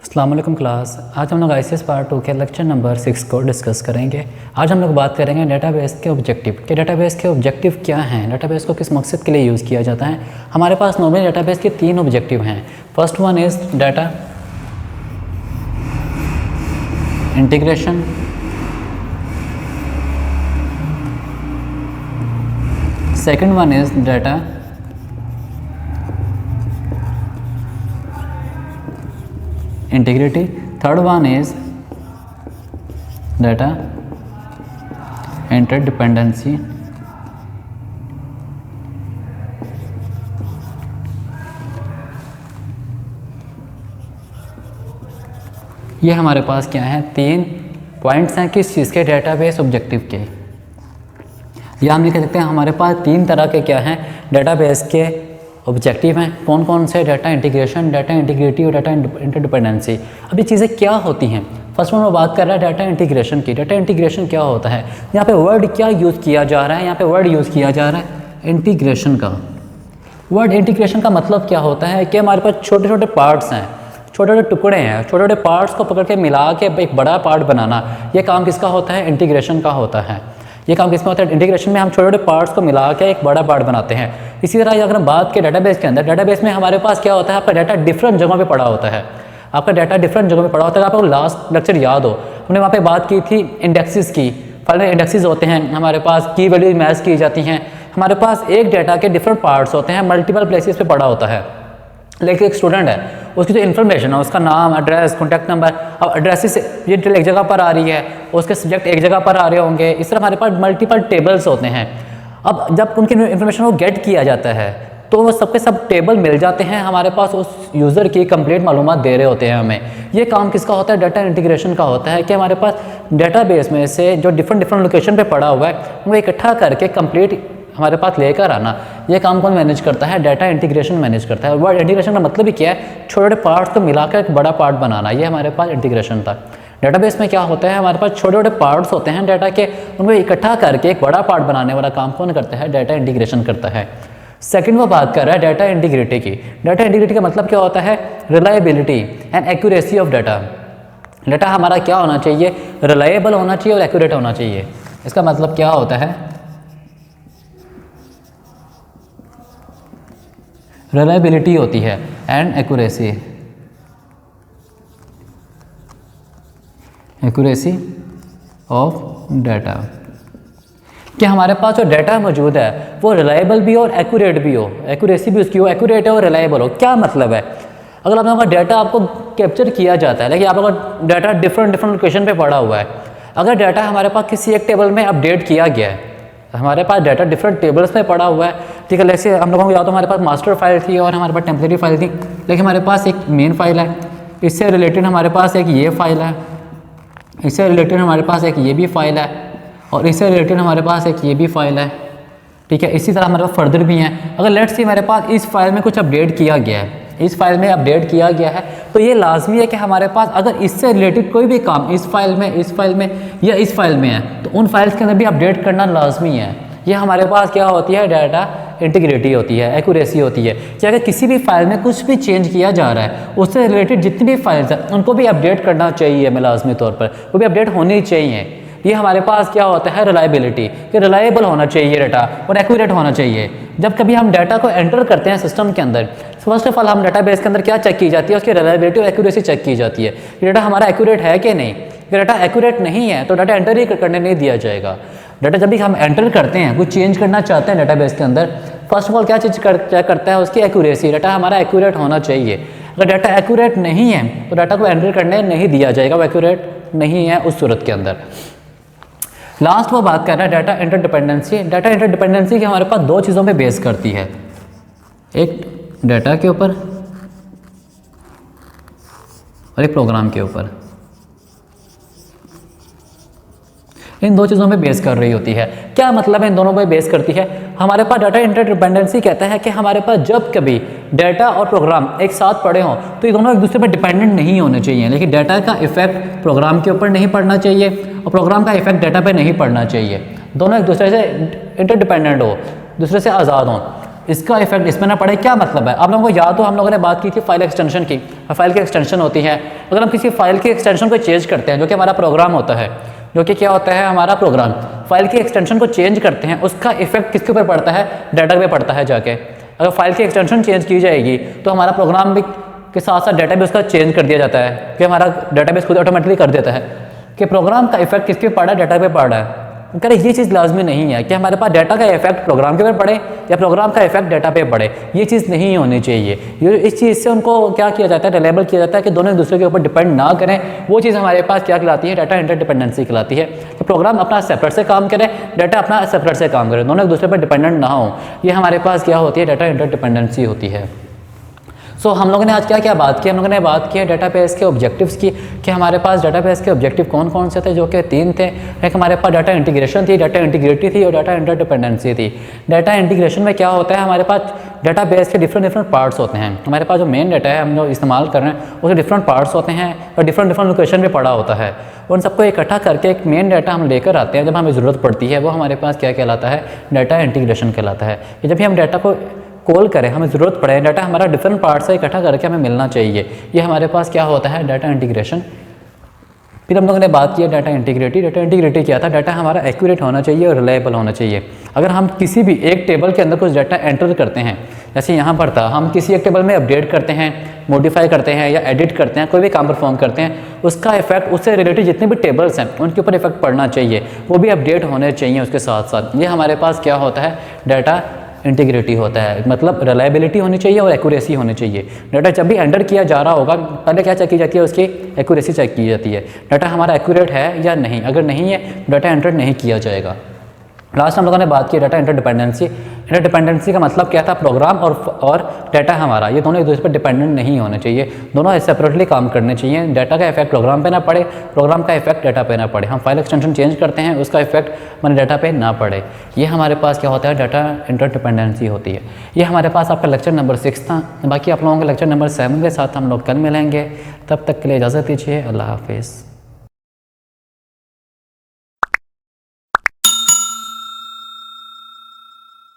अस्सलाम वालेकुम क्लास। आज हम लोग ICS पार्ट 2 के लेक्चर नंबर 6 को डिस्कस करेंगे। आज हम लोग बात करेंगे डेटाबेस के ऑब्जेक्टिव कि डेटाबेस के ऑब्जेक्टिव क्या हैं, डेटाबेस को किस मकसद के लिए यूज़ किया जाता है। हमारे पास नॉर्मली डेटाबेस के 3 ऑब्जेक्टिव हैं। First one is data integration, second one is data integrity, third one is data interdependency। ये हमारे पास क्या है, 3 पॉइंट्स हैं किस चीज़ के, डेटाबेस ऑब्जेक्टिव के। या हम ये कह सकते हैं हमारे पास 3 तरह के क्या हैं डेटाबेस के ऑब्जेक्टिव हैं। कौन कौन से? डाटा इंटीग्रेशन, डाटा इंटीग्रिटी और डाटा इंटरडिपेंडेंसी। अब ये चीज़ें क्या होती हैं? फर्स्ट वन में बात कर रहा है डाटा इंटीग्रेशन की। डाटा इंटीग्रेशन क्या होता है? यहाँ पे वर्ड क्या यूज़ किया जा रहा है? यहाँ पे वर्ड यूज़ किया जा रहा है इंटीग्रेशन का। वर्ड इंटीग्रेशन का मतलब क्या होता है कि हमारे पास छोटे छोटे पार्ट्स हैं, छोटे छोटे टुकड़े हैं, छोटे छोटे पार्ट्स को पकड़ के मिला के एक बड़ा पार्ट बनाना। ये काम किसका होता है? इंटीग्रेशन का होता है। ये काम किसमें होता है? इंटीग्रेशन में हम छोटे छोटे पार्ट्स को मिला के एक बड़ा पार्ट बनाते हैं। इसी तरह अगर हम बात करें डेटाबेस के अंदर, डेटाबेस में हमारे पास क्या होता है, आपका डाटा डिफरेंट जगहों पे पड़ा होता है। आपका डाटा डिफरेंट जगहों पे पड़ा होता है। आपको लास्ट लेक्चर याद हो, हमने वहाँ पे बात की थी इंडेक्सेस की। फाइल में इंडेक्सेस होते हैं, हमारे पास की वैल्यू मैच की जाती हैं। हमारे पास एक डाटा के डिफरेंट पार्ट्स होते हैं, मल्टीपल प्लेसेस पे पड़ा होता है। लेकिन एक स्टूडेंट है, उसकी जो इन्फॉर्मेशन है, उसका नाम, एड्रेस, कॉन्टैक्ट नंबर, अब एड्रेसेस ये डिटेल एक जगह पर आ रही है, उसके सब्जेक्ट एक जगह पर आ रहे होंगे। इस तरह हमारे पास मल्टीपल टेबल्स होते हैं। अब जब उनकी इन्फॉर्मेशन को गेट किया जाता है तो वो सबके सब टेबल मिल जाते हैं हमारे पास, उस यूज़र की कंप्लीट मालूमात दे रहे होते हैं हमें। ये काम किसका होता है? डाटा इंटीग्रेशन का होता है कि हमारे पास डेटाबेस में से जो डिफरेंट लोकेशन पे पड़ा हुआ है वो इकट्ठा करके कंप्लीट हमारे पास लेकर आना। ये काम कौन मैनेज करता है? डाटा इंटीग्रेशन मैनेज करता है। वर्ड इंटीग्रेशन का मतलब ही क्या है? छोटे छोटे पार्ट्स को मिलाकर एक बड़ा पार्ट बनाना। ये हमारे पास इंटीग्रेशन था। डेटाबेस में क्या होता है, हमारे पास छोटे छोटे पार्ट्स होते हैं डाटा के, उनको इकट्ठा करके एक बड़ा पार्ट बनाने वाला काम कौन करता है? डाटा इंटीग्रेशन करता है। सेकंड वो बात कर रहा है डाटा इंटीग्रिटी की। डाटा इंटीग्रिटी का मतलब क्या होता है? Reliability and accuracy of data. Data हमारा क्या होना चाहिए? रिलायबल होना चाहिए और एक्यूरेट होना चाहिए। इसका मतलब क्या होता है? रिलायबिलिटी होती है and accuracy, accuracy of data, कि हमारे पास जो डाटा मौजूद है वो रिलायबल भी हो और एक्यूरेट भी हो। एक्यूरेसी भी उसकी हो, एक्यूरेट है और रिलायबल हो। क्या मतलब है? अगर आपका डाटा आपको कैप्चर किया जाता है, लेकिन आपका डाटा डिफरेंट लोकेशन पे पड़ा हुआ है, अगर डाटा हमारे पास किसी एक टेबल में अपडेट किया गया है, हमारे पास डाटा डिफरेंट टेबल्स में पड़ा हुआ है, ठीक है। जैसे हम लोगों को याद हो, हमारे पास मास्टर फाइल थी और हमारे पास टेम्परेरी फाइल थी, लेकिन हमारे पास एक मेन फाइल है, इससे रिलेटेड हमारे पास एक ये फाइल है, इससे रिलेटेड हमारे पास एक ये भी फाइल है, और इससे रिलेटेड हमारे पास एक ये भी फाइल है, ठीक है। इसी तरह हमारे पास फर्दर भी हैं। अगर लेट्स सी हमारे पास इस फाइल में कुछ अपडेट किया गया है, इस फाइल में अपडेट किया गया है, तो ये लाजमी है कि हमारे पास अगर इससे रिलेटेड कोई भी काम इस फाइल में या इस फाइल में है, तो उन फाइल्स के अंदर भी अपडेट करना लाजमी है। ये हमारे पास क्या होती है? डाटा इंटीग्रिटी होती है, एक्यूरेसी होती है कि अगर किसी भी फाइल में कुछ भी चेंज किया जा रहा है, उससे रिलेटेड जितनी भी फाइल्स हैं उनको भी अपडेट करना चाहिए हमें लाजमी तौर पर, वो भी अपडेट होनी चाहिए। ये हमारे पास क्या होता है? रिलायबिलिटी, कि रिलायबल होना चाहिए डाटा और एक्यूरेट होना चाहिए। जब कभी हम डाटा को एंटर करते हैं सिस्टम के अंदर, फर्स्ट ऑफ ऑल हम डाटाबेस के अंदर क्या चेक की जाती है? उसकी रिलायबिलिटी और एक्यूरेसी चेक की जाती है कि डाटा हमारा एक्यूरेट है कि नहीं। अगर डाटा एक्यूरेट नहीं है तो डाटा एंटर ही करने नहीं दिया जाएगा। डाटा जब भी हम एंटर करते हैं, कुछ चेंज करना चाहते हैं डाटाबेस के अंदर, फर्स्ट ऑफ ऑल क्या चीज़ चेक करता है? उसकी एक्यूरेसी। डाटा हमारा एक्यूरेट होना चाहिए। अगर डाटा एक्यूरेट नहीं है तो डाटा को एंटर करने नहीं दिया जाएगा, वो एक्यूरेट नहीं है उस सूरत के अंदर। लास्ट वो बात कर रहा है डाटा इंटरडिपेंडेंसी। डाटा इंटरडिपेंडेंसी की हमारे पास 2 चीज़ों पे बेस करती है, एक डाटा के ऊपर और एक प्रोग्राम के ऊपर। इन 2 चीज़ों पे बेस कर रही होती है। क्या मतलब है इन दोनों पे बेस करती है? हमारे पास डाटा इंटरडिपेंडेंसी कहता है कि हमारे पास जब कभी डाटा और प्रोग्राम एक साथ पड़े हों तो ये दोनों एक दूसरे पर डिपेंडेंट नहीं होने चाहिए, लेकिन डाटा का इफेक्ट प्रोग्राम के ऊपर नहीं पड़ना चाहिए और प्रोग्राम का इफेक्ट डाटा पे नहीं पड़ना चाहिए। दोनों एक दूसरे से इंटरडिपेंडेंट हो, दूसरे से आज़ाद हों। इसका इफेक्ट इसमें ना पड़े। क्या मतलब है, आप लोगों को याद हो हम लोगों ने बात की थी फाइल एक्सटेंशन की। फाइल की एक्सटेंशन होती है, अगर हम किसी फाइल की एक्सटेंशन को चेंज करते हैं, जो कि हमारा प्रोग्राम होता है, जो कि क्या होता है हमारा प्रोग्राम, फाइल की एक्सटेंशन को चेंज करते हैं, उसका इफेक्ट किसके ऊपर पड़ता है, डाटा पे पड़ता है जाके। अगर फाइल की एक्सटेंशन चेंज की जाएगी तो हमारा प्रोग्राम भी के साथ साथ डाटा भी उसका चेंज कर दिया जाता है, कि हमारा डाटाबेस खुद ऑटोमेटिकली कर देता है कि प्रोग्राम का इफेक्ट किसके पड़ रहा है, डाटा पे पड़ रहा है। करें ये चीज़ लाजमी नहीं है कि हमारे पास डाटा का इफेक्ट प्रोग्राम के ऊपर पड़े या प्रोग्राम का इफेक्ट डाटा पे पड़े, ये चीज़ नहीं होनी चाहिए। ये इस चीज़ से उनको क्या किया जाता है, रिलेबल किया जाता है कि दोनों एक दूसरे के ऊपर डिपेंड ना करें। वो चीज़ हमारे पास क्या कहलाती है, डाटा इंटरडिपेंडेंसी कहलाती है। तो प्रोग्राम अपना सेपरेट से काम करे, डाटा अपना सेपरेट से काम करे, दोनों एक दूसरे पर डिपेंडेंट ना हो, ये हमारे पास क्या होती है, डाटा इंटरडिपेंडेंसी होती है। सो हम लोगों ने आज क्या क्या बात की, हम लोगों ने बात की है डेटाबेस के ऑब्जेक्टिव्स की, कि हमारे पास डेटाबेस के ऑब्जेक्टिव कौन कौन से थे, जो कि 3 थे। एक हमारे पास डाटा इंटीग्रेशन थी, डाटा इंटीग्रिटी थी और डाटा इंटरडिपेंडेंसी थी। डाटा इंटीग्रेशन में क्या होता है, हमारे पास डेटाबेस के डिफरेंट पार्ट्स होते हैं। हमारे पास जो मेन डाटा है हम जो इस्तेमाल कर रहे हैं उसके डिफरेंट पार्ट्स होते हैं और डिफरेंट लोकेशन पे पड़ा होता है। उन सबको इकट्ठा करके एक मेन डाटा हम लेकर आते हैं, जब हमें ज़रूरत पड़ती है, वो हमारे पास क्या कहलाता है, डाटा इंटीग्रेशन कहलाता है। कि जब भी हम डाटा को कॉल करें, हमें ज़रूरत पड़े, डाटा हमारा डिफरेंट पार्ट से इकट्ठा करके हमें मिलना चाहिए, ये हमारे पास क्या होता है, डाटा इंटीग्रेशन। फिर हम लोगों ने बात की डाटा इंटीग्रिटी। डाटा इंटीग्रिटी क्या था, डाटा हमारा एक्यूरेट होना चाहिए और रिलायबल होना चाहिए। अगर हम किसी भी एक टेबल के अंदर कुछ डाटा एंटर करते हैं, जैसे यहाँ पर था, हम किसी एक टेबल में अपडेट करते हैं, मॉडिफाई करते हैं या एडिट करते हैं, कोई भी काम परफॉर्म करते हैं, उसका इफेक्ट उससे रिलेटेड जितने भी टेबल्स हैं उनके ऊपर इफेक्ट पड़ना चाहिए, वो भी अपडेट होने चाहिए उसके साथ साथ। ये हमारे पास क्या होता है, डाटा इंटीग्रिटी होता है, मतलब रिलायबिलिटी होनी चाहिए और एक्यूरेसी होनी चाहिए। डाटा जब भी एंटर किया जा रहा होगा, पहले क्या चेक की जाती है, उसकी एक्यूरेसी चेक की जाती है, डाटा हमारा एक्यूरेट है या नहीं। अगर नहीं है डाटा एंटर नहीं किया जाएगा। लास्ट हम लोगों ने बात की डाटा इंटरडिपेंडेंसी। इंटरडिपेंडेंसी का मतलब क्या था, प्रोग्राम और डाटा हमारा ये दोनों एक दूसरे पर डिपेंडेंट नहीं होने चाहिए, दोनों सेपरेटली काम करने चाहिए। डाटा का इफेक्ट प्रोग्राम पे ना पड़े, प्रोग्राम का इफेक्ट डाटा पे ना पड़े। हम फाइल एक्सटेंशन चेंज करते हैं, उसका इफेक्ट हमारे डाटा पे ना पड़े। ये हमारे पास क्या होता है, डाटा इंटरडिपेंडेंसी होती है। ये हमारे पास आपका लेक्चर नंबर 6 था। बाकी आप लोगों के लेक्चर नंबर 7 के साथ हम लोग कल मिलेंगे। तब तक के लिए इजाज़त दीजिए। अल्लाह हाफिज़।